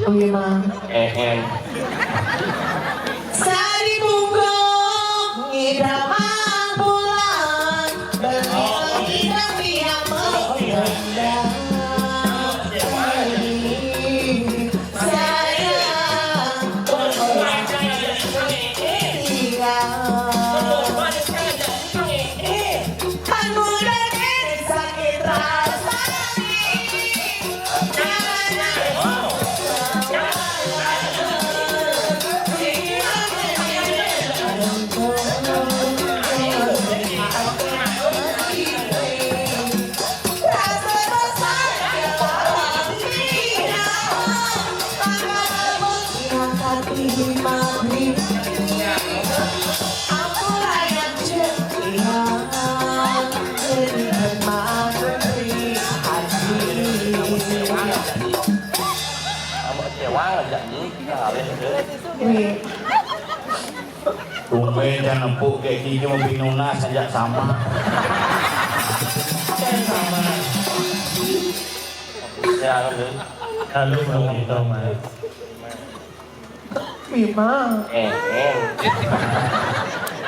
Gimana? Sari bungkuk idaman bulan berlilang yang mengendang sayang berpulang sakit rasa Tumben dan empuk kayak gini membingung sejak sama. Lalu belum itu mas. Bima.